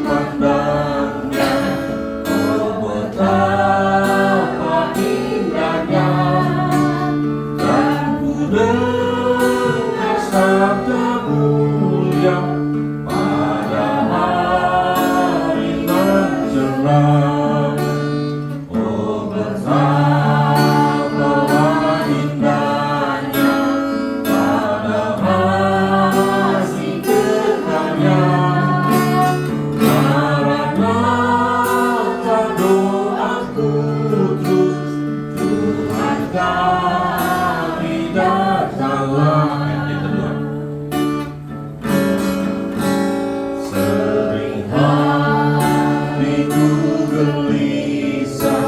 pandangnya, oh betapa indahnya, dan ku dengar sabda mulia pada hari menjelang. Oh betapa indahnya pada hari kekalnya. Maranatha doaku terus, Tuhan kami datanglah. Yang kedua, sering hatiku gelisah,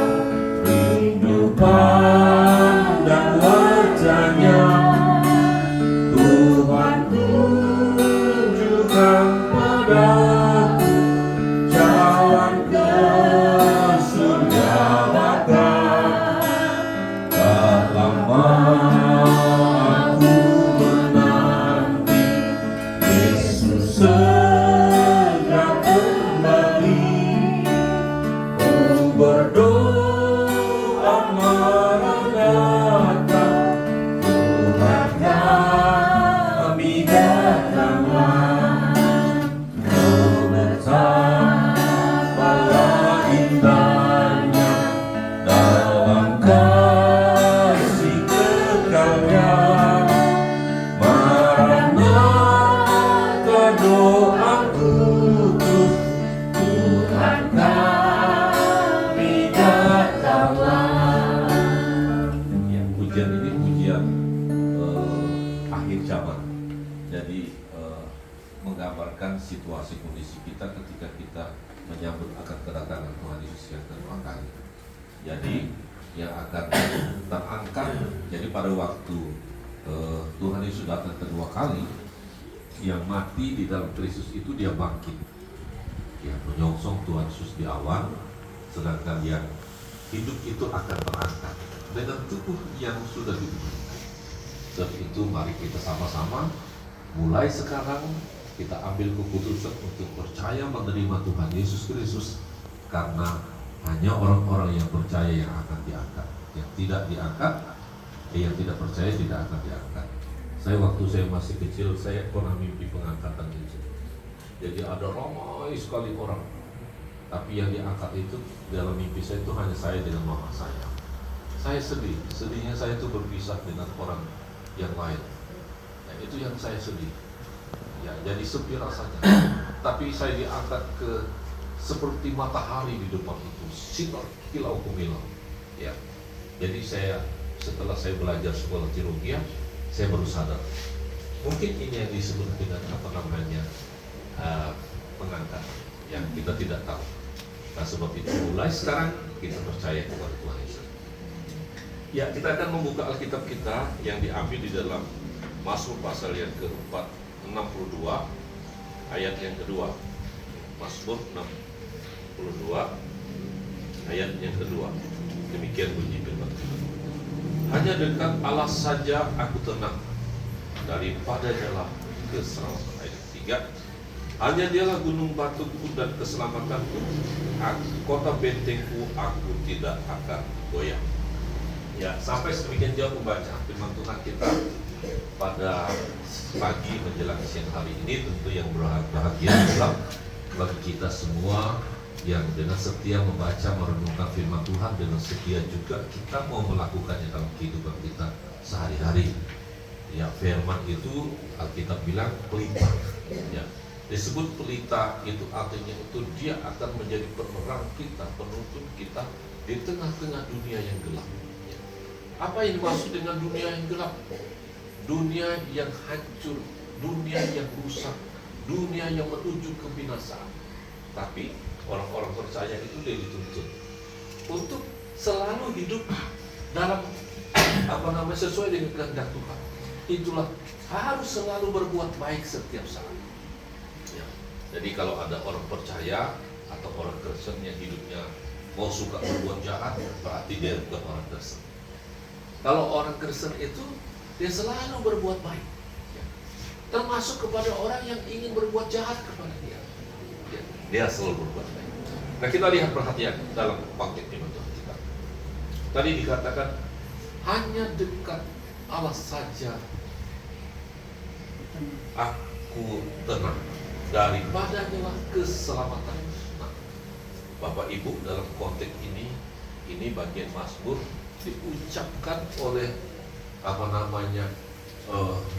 rindu pandang wajahnya. Tuhan tunjukkan padaku jalan ke surga baka. Tak lama aku menanti Yesus segera kembali. Oh berdoa Maranatha, Tuhan kami datanglah. Oh betapa indahnya dalam kasih kekalnya. Maranatha doaku terus, Tuhan kami datanglah. Ya, pujian ini pujian akhir zaman. Jadi menggambarkan situasi kondisi kita ketika kita menyambut akan kedatangan Tuhan Yesus yang kedua kali. Jadi yang akan terangkat, jadi pada waktu Tuhan Yesus datang kedua kali, yang mati di dalam Kristus itu dia bangkit, ya menyongsong Tuhan Yesus di awan, sedangkan yang hidup itu akan terangkat dengan tubuh yang sudah diberikan. Sebab itu mari kita sama-sama mulai sekarang kita ambil keputusan untuk percaya menerima Tuhan Yesus Kristus, karena hanya orang-orang yang percaya yang akan diangkat. Yang tidak diangkat, yang tidak percaya tidak akan diangkat. Waktu saya masih kecil, saya pernah mimpi pengangkatan Yesus. Jadi ada ramai sekali orang, tapi yang diangkat itu dalam mimpi saya itu hanya saya dengan mama saya. Saya sedih, sedihnya saya itu berpisah dengan orang yang lain. Nah, itu yang saya sedih. Ya, jadi sepi rasanya. Tapi saya diangkat ke seperti matahari di depan itu, sinar kilau kumilau. Ya, jadi setelah saya belajar sekolah teologi, saya baru sadar. Mungkin ini yang disebut dengan pengangkatan yang kita tidak tahu. Nah, sebab itu mulai sekarang kita percaya kepada Tuhan Yesus. Ya, kita akan membuka Alkitab kita yang diambil di dalam Mazmur pasal yang ke-62 ayat yang kedua. Mazmur 62 ayat yang kedua. Demikian bunyi firman Tuhan. Hanya dekat Allah saja aku tenang, daripadanya lah keselamatan. Ayat 3. Hanya dialah gunung batuku dan keselamatanku, kota bentengku, aku tidak akan goyah. Ya, sampai sedemikian jauh membaca firman Tuhan kita pada pagi menjelang siang hari ini. Tentu yang berbahagia adalah bagi kita semua yang dengan setia membaca merenungkan firman Tuhan, dengan setia juga kita mau melakukannya dalam kehidupan kita sehari-hari. Ya, firman itu Alkitab bilang pelita. Ya, disebut pelita itu artinya itu dia akan menjadi penerang kita, penuntun kita di tengah-tengah dunia yang gelap. Apa yang dimaksud dengan dunia yang gelap? Dunia yang hancur, dunia yang rusak, dunia yang menuju kebinasaan. Tapi orang-orang percaya itu dia dituntut untuk selalu hidup dalam sesuai dengan kehendak Tuhan. Itulah harus selalu berbuat baik setiap saat. Ya. Jadi kalau ada orang percaya atau orang Kristen yang hidupnya mau suka berbuat jahat, berarti dia bukan orang Kristen. Kalau orang Kristen itu dia selalu berbuat baik, ya. Termasuk kepada orang yang ingin berbuat jahat kepada dia. Ya. Dia selalu berbuat baik. Nah, kita lihat perhatian dalam konteks iman Tuhan kita. Tadi dikatakan hanya dekat Allah saja aku tenang, daripadanya lah keselamatan. Nah, Bapak Ibu, dalam konteks ini bagian Mazmur diucapkan oleh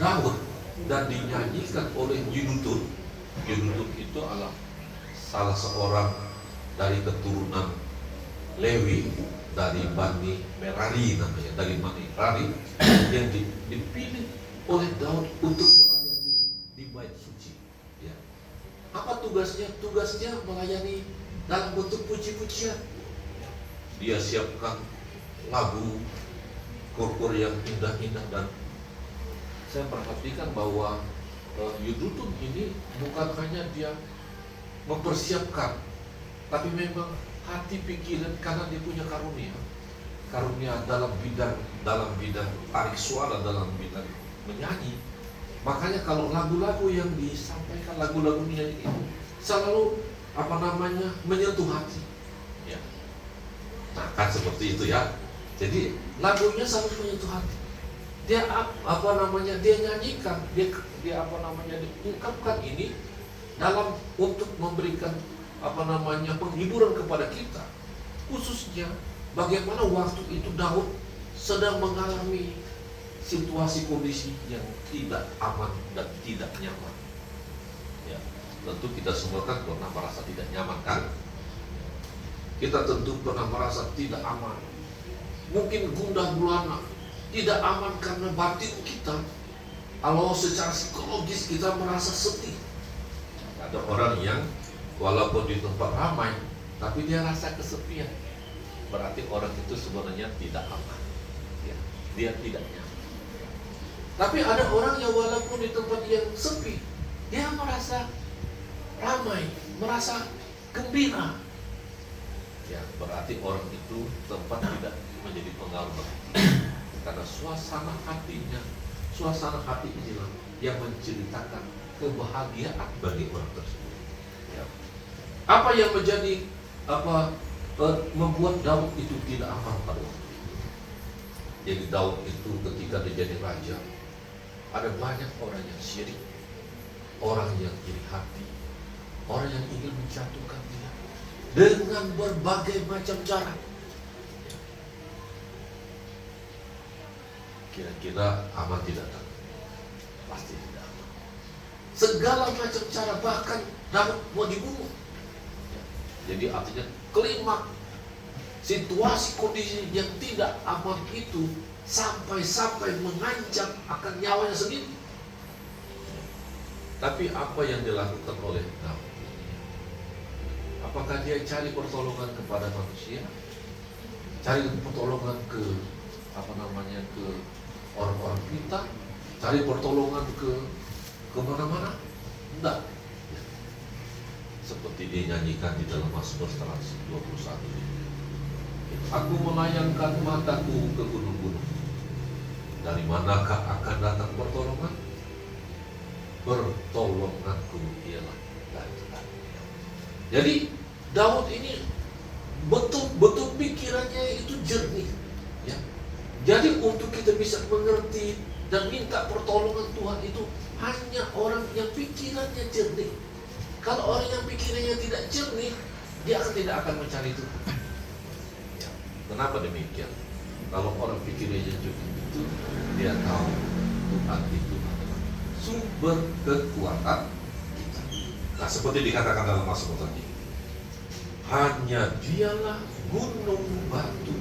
Daud dan dinyanyikan oleh Yedutun. Yedutun itu adalah salah seorang dari keturunan Lewi, dari Bani Merari namanya, dari Bani Merari yang dipilih oleh Daud untuk melayani di bait suci. Ya. Apa tugasnya? Tugasnya melayani dalam bentuk puji-pujian. Dia siapkan lagu kor yang indah-indah, dan saya perhatikan bahwa Yedutun ini bukan hanya dia mempersiapkan, tapi memang hati pikiran, karena dia punya karunia dalam bidang tarik suara, dalam bidang menyanyi. Makanya kalau lagu-lagu yang disampaikan, lagu-lagu nyanyi itu selalu menyentuh hati. Ya. Nah, kan seperti itu ya. Jadi lagunya selalu menyentuh hati. Dia dia nyanyikan, dia diungkapkan ini dalam untuk memberikan penghiburan kepada kita, khususnya bagaimana waktu itu Daud sedang mengalami situasi kondisi yang tidak aman dan tidak nyaman. Ya, tentu kita semua kan pernah merasa tidak nyaman, kan? Kita tentu pernah merasa tidak aman, mungkin gundah gulana, tidak aman karena batin kita. Kalau secara psikologis kita merasa sedih. Ada orang yang walaupun di tempat ramai, tapi dia rasa kesepian. Berarti orang itu sebenarnya tidak aman. Ya, dia tidak nyaman. Tapi ada orang yang walaupun di tempat yang sepi, dia merasa ramai, merasa gembira. Ya, berarti orang itu tempat tidak menjadi pengaruh bagi dia. Karena suasana hati inilah yang menceritakan kebahagiaan bagi orang tersebut. Ya. Apa yang menjadi membuat Daud itu tidak aman pada waktu itu? Jadi Daud itu ketika dia jadi raja, ada banyak orang yang syirik, orang yang iri hati, orang yang ingin menjatuhkan dia dengan berbagai macam cara. Kira-kira aman tidak? Pasti tidak aman. Segala macam cara, bahkan Daud mau dibunuh. Jadi artinya kelima situasi kondisi yang tidak aman itu sampai mengancam akan nyawanya sendiri. Tapi apa yang dilakukan oleh Daud? Apakah dia cari pertolongan kepada manusia? Cari pertolongan ke orang-orang kita, cari pertolongan ke mana-mana? Enggak. Seperti dinyanyikan di dalam Mazmur 121. Aku melayangkan mataku ke gunung-gunung. Dari manakah akan datang pertolongan? Pertolonganku ialah dari Tuhan. Jadi Daud ini betul-betul pikirannya itu jernih. Ya. Jadi untuk kita bisa mengerti dan minta pertolongan Tuhan itu hanya orang yang pikirannya jernih. Kalau orang yang pikirannya tidak jernih, dia tidak akan mencari Tuhan. Ya. Kenapa demikian? Kalau orang pikirnya jernih itu, dia tahu Tuhan itu adalah sumber kekuatan kita. Nah, seperti dikatakan dalam Mazmur tadi, hanya dialah gunung batu.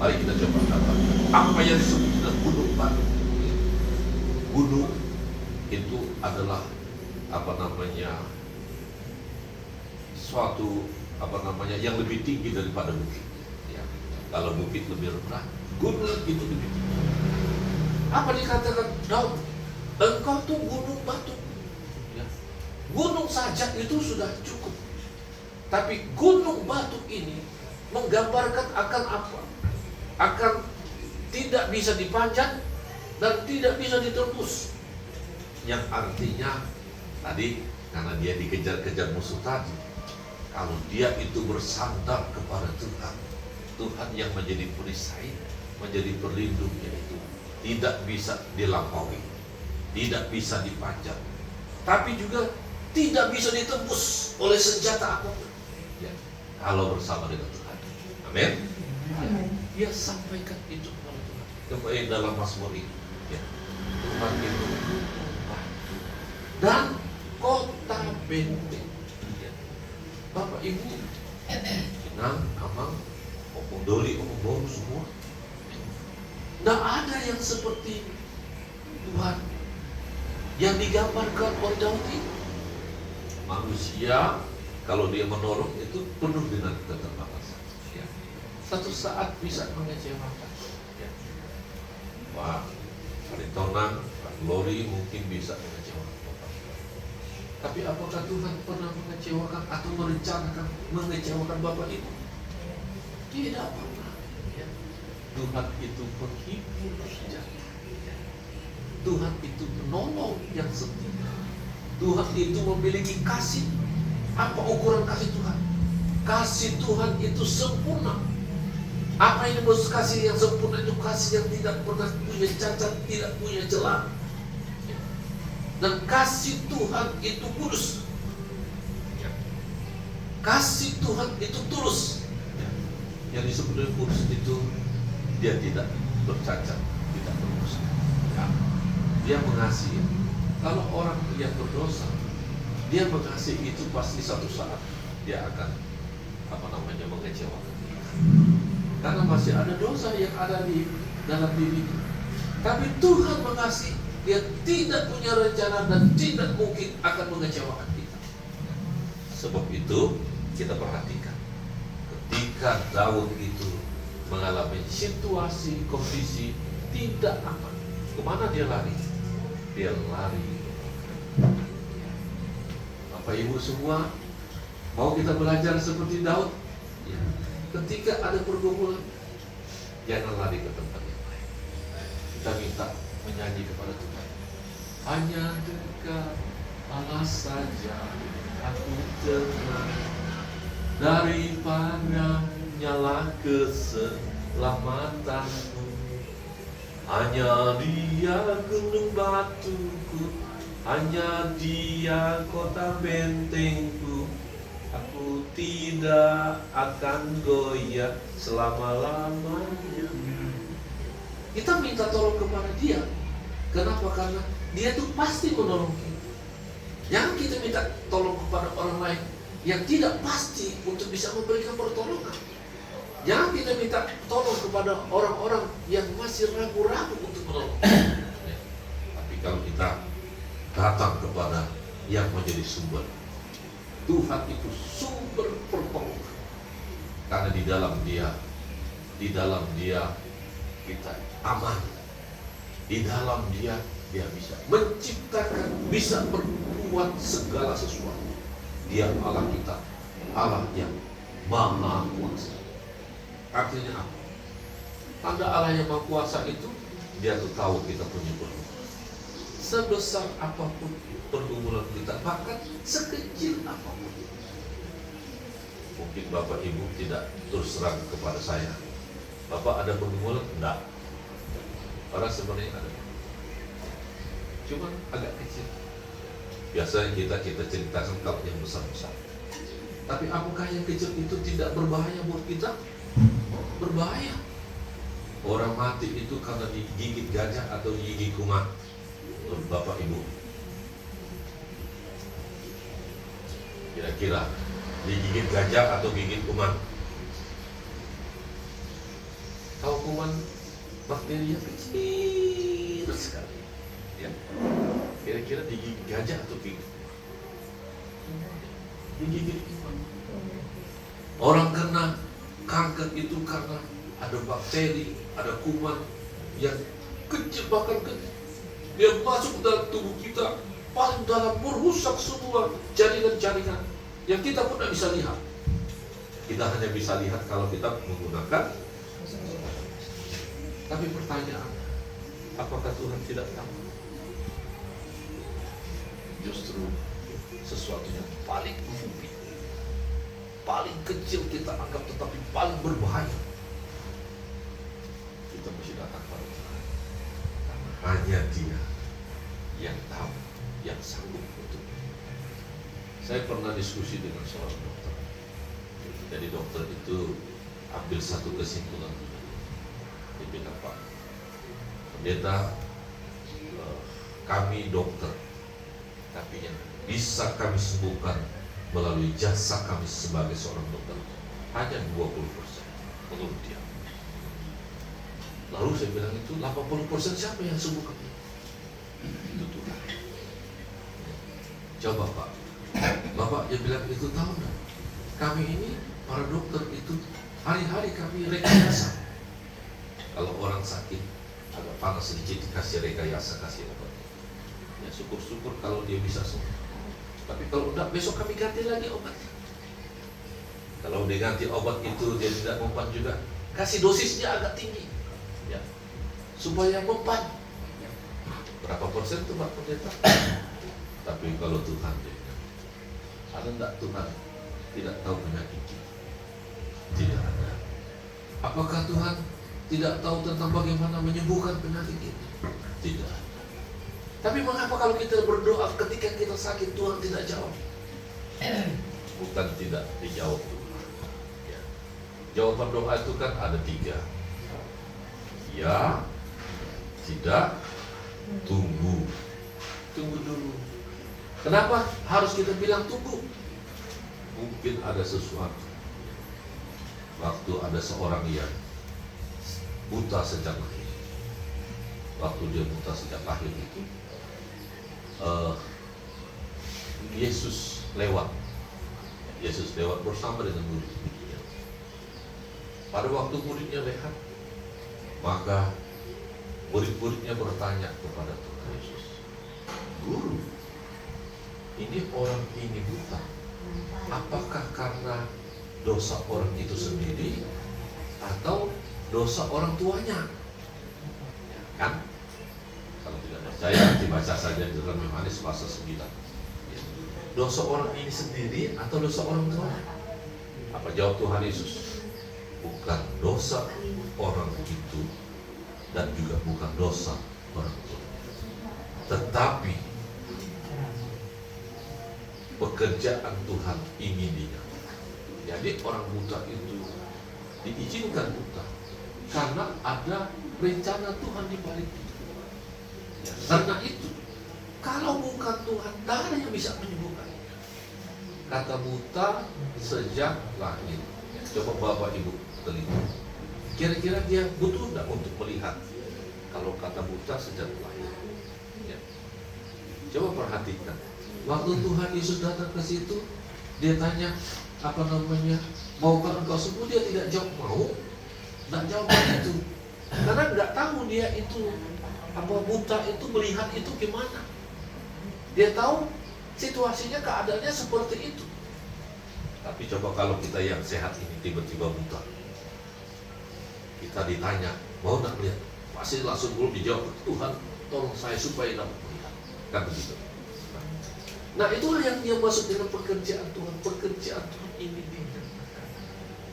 Mari kita coba katakan apa yang disebut dengan gunung batu. Gunung itu adalah suatu yang lebih tinggi daripada bukit. Ya. Kalau bukit lebih rendah, gunung itu lebih tinggi. Apa dikatakan Daud? Engkau tuh gunung batu. Ya. Gunung saja itu sudah cukup. Tapi gunung batu ini menggambarkan akan apa? Akan tidak bisa dipanjat dan tidak bisa ditembus. Yang artinya tadi Karena dia dikejar-kejar musuh tadi. Kalau dia itu bersandar kepada Tuhan, Tuhan yang menjadi perisai, menjadi perlindungnya itu tidak bisa dilampaui, tidak bisa dipanjat, tapi juga tidak bisa ditembus oleh senjata apapun. Ya, kalau bersama dengan Tuhan. Amin. Dia sampaikan itu kepada Tuhan. Kepada dalam Mazmur ini. Ya, Tuhan itu batu dan kota benteng. Ya. Bapak Ibu, Inang, Amang, Opung Doli, Opung Boru semua. Tidak ada yang seperti Tuhan yang digambarkan oleh Daud ini. Manusia kalau dia menolong itu penuh dengan keterbatasan. Ya. Satu saat bisa mengecewakan. Ya. Pak Aritonang, Pak Glory mungkin bisa mengecewakan Bapak. Tapi apakah Tuhan pernah mengecewakan atau merencanakan mengecewakan Bapak Ibu? Tidak pernah. Ya. Tuhan itu penghibur sejati. Tuhan itu penolong yang setia. Tuhan itu memiliki kasih. Apa ukuran kasih Tuhan? Kasih Tuhan itu sempurna. Apa yang maksud kasih yang sempurna? Itu kasih yang tidak pernah punya cacat, tidak punya celah. Dan kasih Tuhan itu kudus. Kasih Tuhan itu tulus. Yang disebut dengan kudus itu dia tidak bercacat, tidak berdosa. Ya. Dia mengasihi. Kalau orang yang berdosa, dia mengasihi itu pasti satu saat dia akan mengecewakan. Karena masih ada dosa yang ada di dalam dirinya. Tapi Tuhan mengasihi, dia tidak punya rencana dan tidak mungkin akan mengecewakan kita. Sebab itu kita perhatikan, ketika Daud itu mengalami situasi, kondisi tidak aman, kemana dia lari? Dia lari. Bapak Ibu semua, mau kita belajar seperti Daud? Ya. Ketika ada pergumulan, jangan lari ke tempat yang lain. Kita minta menyanyi kepada Tuhan. Hanya dekat Allah saja aku tenang, daripada nyala keselamatanku. Hanya Dia gunung batuku, hanya Dia kota bentengku. Aku tidak akan goyah selama-lamanya. Kita minta tolong kepada Dia. Kenapa? Karena Dia itu pasti menolong kita. Jangan kita minta tolong kepada orang lain yang tidak pasti untuk bisa memberikan pertolongan. Jangan kita minta tolong kepada orang-orang yang masih ragu-ragu untuk menolong. Ya. Tapi kalau kita datang kepada yang menjadi sumber, Tuhan itu sumber pertolongan. Karena di dalam Dia kita aman. Di dalam Dia bisa menciptakan, bisa berbuat segala sesuatu. Dia Allah kita, Allah yang Maha Kuasa. Artinya apa? Tanda Allah yang Maha Kuasa itu, Dia tuh tahu kita punya pergumulan. Sebesar apapun pergumulan kita, bahkan sekecil apapun. Mungkin Bapak Ibu tidak terus terang kepada saya, Bapak ada pergumulan? Enggak. Padahal sebenarnya ada. Cuma agak kecil. Biasanya kita ceritakan kalau yang besar-besar. Tapi apakah yang kecil itu tidak berbahaya buat kita? Berbahaya. Orang mati itu karena digigit gajah atau digigit kuman. Bapak Ibu, kira-kira digigit gajah atau gigit kuman? Tahu kuman bakteri yang kecil sekali. Ya. Kira-kira digigit gajah atau gigit kuman? Digigit kuman. Orang kena kanker itu karena ada bakteri, ada kuman yang kecil, bahkan dia masuk dalam tubuh kita, paling dalam, merusak semua jaringan-jaringan yang kita pun tidak bisa lihat. Kita hanya bisa lihat kalau kita menggunakan. Tapi pertanyaan, apakah Tuhan tidak tahu? Justru sesuatu yang paling fupik, paling kecil kita anggap tetapi paling berbahaya, kita mesti datang pada Tuhan. Karena hanya Dia yang tahu, yang sanggup untuk. Saya pernah diskusi dengan seorang dokter. Jadi dokter itu ambil satu kesimpulan. Dia bilang, Pak Pendeta, kami dokter, tapi yang bisa kami sembuhkan melalui jasa kami sebagai seorang dokter hanya 20% menurut dia. Lalu saya bilang, itu 80% siapa yang sembuhkan? Itu Tuhan. Coba Pak, Bapak dia bilang itu tahu enggak? Kami ini para dokter itu hari-hari kami rekayasa. Kalau orang sakit agak panas sedikit dikasih rekayasa, kasih obat. Ya syukur-syukur kalau dia bisa sembuh. Tapi kalau enggak, besok kami ganti lagi obat. Kalau diganti obat itu dia tidak mempan juga, kasih dosisnya agak tinggi, ya, supaya mempan. Berapa persen itu Pak Pendeta? Tapi kalau Tuhan, ada enggak Tuhan tidak tahu penyakit kita? Tidak ada. Apakah Tuhan tidak tahu tentang bagaimana menyembuhkan penyakit kita? Tidak ada. Tapi mengapa kalau kita berdoa ketika kita sakit Tuhan tidak jawab? Bukan tidak dijawab Tuhan. Ya. Jawaban doa itu kan ada 3. Ya, tidak, tunggu. Tunggu dulu. Kenapa harus kita bilang tunggu? Mungkin ada sesuatu. Waktu ada seorang yang buta sejak lahir. Waktu dia buta sejak lahir itu, Yesus lewat bersama dengan murid-muridnya. Pada waktu muridnya lihat, maka murid-muridnya bertanya kepada Tuhan Yesus, Guru, ini orang ini buta, apakah karena dosa orang itu sendiri atau dosa orang tuanya? Kan? Kalau tidak percaya, dibaca saja di dalam Yohanes pasal 9. Dosa orang ini sendiri atau dosa orang tuanya? Apa jawab Tuhan Yesus? Bukan dosa orang itu dan juga bukan dosa orang tuanya, tetapi pekerjaan Tuhan ingin dinyatakan. Jadi orang buta itu diizinkan buta karena ada rencana Tuhan di balik itu. Ya, karena itu, kalau bukan Tuhan, tidak ada yang bisa menyembuhkan. Kata buta sejak lahir. Ya, coba Bapak Ibu telinga. Kira-kira dia butuh tidak untuk melihat? Kalau kata buta sejak lahir. Ya. Coba perhatikan. Waktu Tuhan Yesus datang ke situ, dia tanya, maukah engkau sembuh? Dia tidak jawab mau, tidak jawab itu, karena nggak tahu dia itu buta itu melihat itu gimana. Dia tahu situasinya, keadaannya seperti itu. Tapi coba kalau kita yang sehat ini tiba-tiba buta, kita ditanya mau nak melihat, pasti langsung belum dijawab, Tuhan tolong saya supaya dapat melihat, kan begitu. Nah itulah yang dia maksud dengan pekerjaan Tuhan. Pekerjaan Tuhan ini dinyatakan.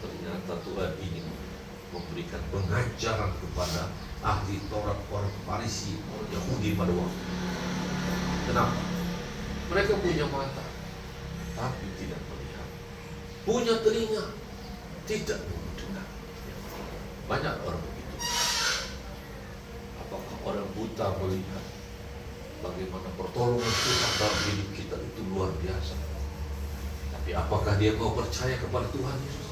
Ternyata Tuhan ingin memberikan pengajaran kepada ahli Taurat, orang Farisi, Yahudi pada waktu itu. Kenapa? Mereka punya mata tapi tidak melihat, punya telinga tidak mendengar. Banyak orang begitu. Apakah orang buta melihat bagaimana pertolongan Tuhan dalam hidup kita itu luar biasa? Tapi apakah dia mau percaya kepada Tuhan Yesus?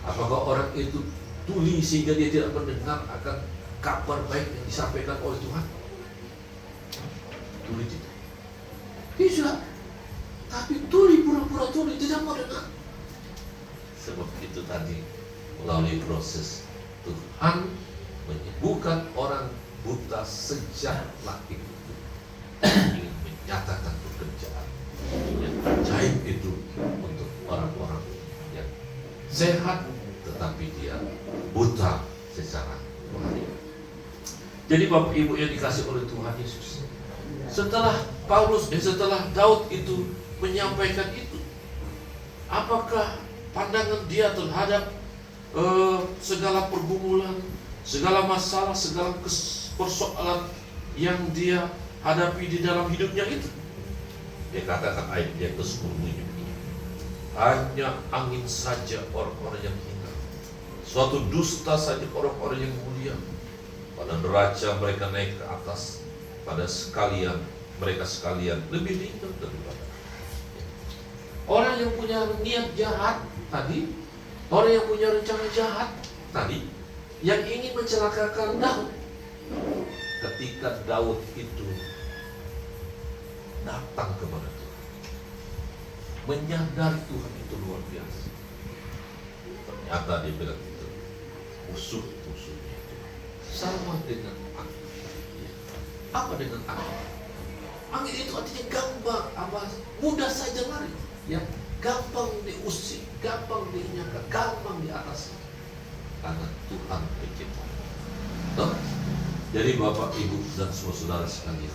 Apakah orang itu tuli sehingga dia tidak mendengar akan kabar baik yang disampaikan oleh Tuhan? Tuli tidak. Tidak. Tapi tuli, pura-pura tuli, tidak mau dengar. Sebab itu tadi melalui proses Tuhan menyembuhkan orang buta sejak lahir, ingin menyatakan pekerjaan yang ajaib itu untuk orang-orang yang sehat tetapi dia buta secara rohani. Jadi Bapak Ibu yang dikasih oleh Tuhan Yesus, setelah setelah Daud itu menyampaikan itu? Apakah pandangan dia terhadap segala pergumulan, segala masalah, segala persoalan yang dia hadapi di dalam hidupnya itu? Dia katakan ayat yang ke-10 ini, hanya angin saja orang-orang yang hina, suatu dusta saja orang-orang yang mulia. Pada neraca mereka naik ke atas, pada sekalian mereka sekalian lebih ringan daripada. Orang yang punya niat jahat tadi, orang yang punya rencana jahat tadi, yang ingin mencelakakan Daud, ketika Daud itu datang kepada Tuhan, menyadari Tuhan itu luar biasa, ternyata dia bilang itu musuh-musuhnya itu sama dengan angin. Apa dengan angin? Angin itu artinya gampang, mudah saja lari, ya, gampang diusir, gampang diinjakan, gampang diatasi, karena Tuhan pencipta. Jadi Bapak, Ibu, dan semua saudara sekalian,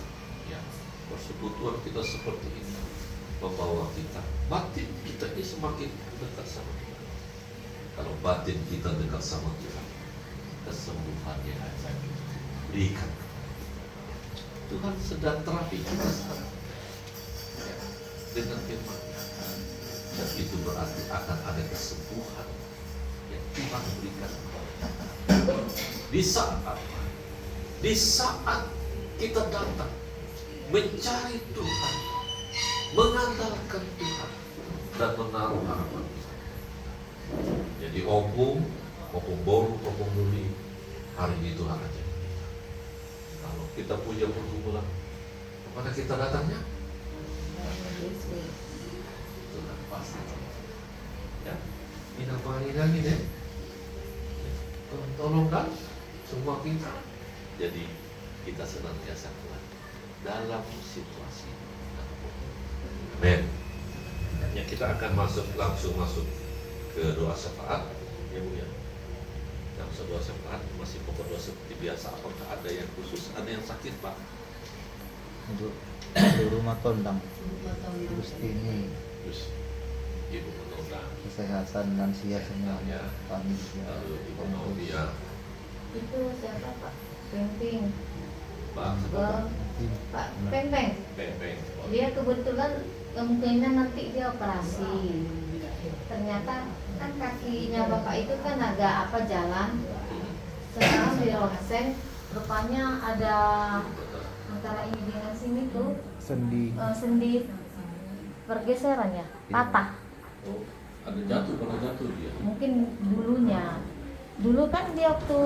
ya, persekutuan kita seperti ini membawa kita, batin kita ini semakin dekat sama Tuhan. Kalau batin kita dekat sama Tuhan, kesembuhan yang akan berikan. Tuhan sedang terapi kita sekarang, ya, dengan firman-Nya, dan itu berarti akan ada kesembuhan yang Tuhan berikan. Di saat kita datang mencari Tuhan, mengandalkan Tuhan, dan menaruh harapan Tuhan. Jadi opung boru, opung duli, hari ini Tuhan aja. Kalau kita punya pergumulan, kepada kita datangnya, Tuhan pasti. Ya, minta panggilan ini, tolong kan semua kita. Jadi kita senantiasa kuat dalam situasi apapun. Amin. Ya, kita akan langsung masuk ke doa syafaat, ya Bu ya. Yang doa syafaat masih pokok doa seperti biasa. Apakah ada yang khusus, ada yang sakit Pak? Untuk rumah tondang Gusti ini, Terus Ibu Menodang, kesehatan lansia semua, ya. kami juga. Lalu Ibu Novia, Itu siapa Pak? Peng-peng. Pak Pak Peng-peng. Peng. Dia kebetulan kemungkinan nanti dia operasi. Ternyata kan kakinya Bapak itu kan agak jalan. Sekarang di ronsen, rupanya ada antara ini dengan sini tuh sendi pergeseran ya, patah. Oh, pernah jatuh dia. Mungkin dulunya. Dulu kan dia waktu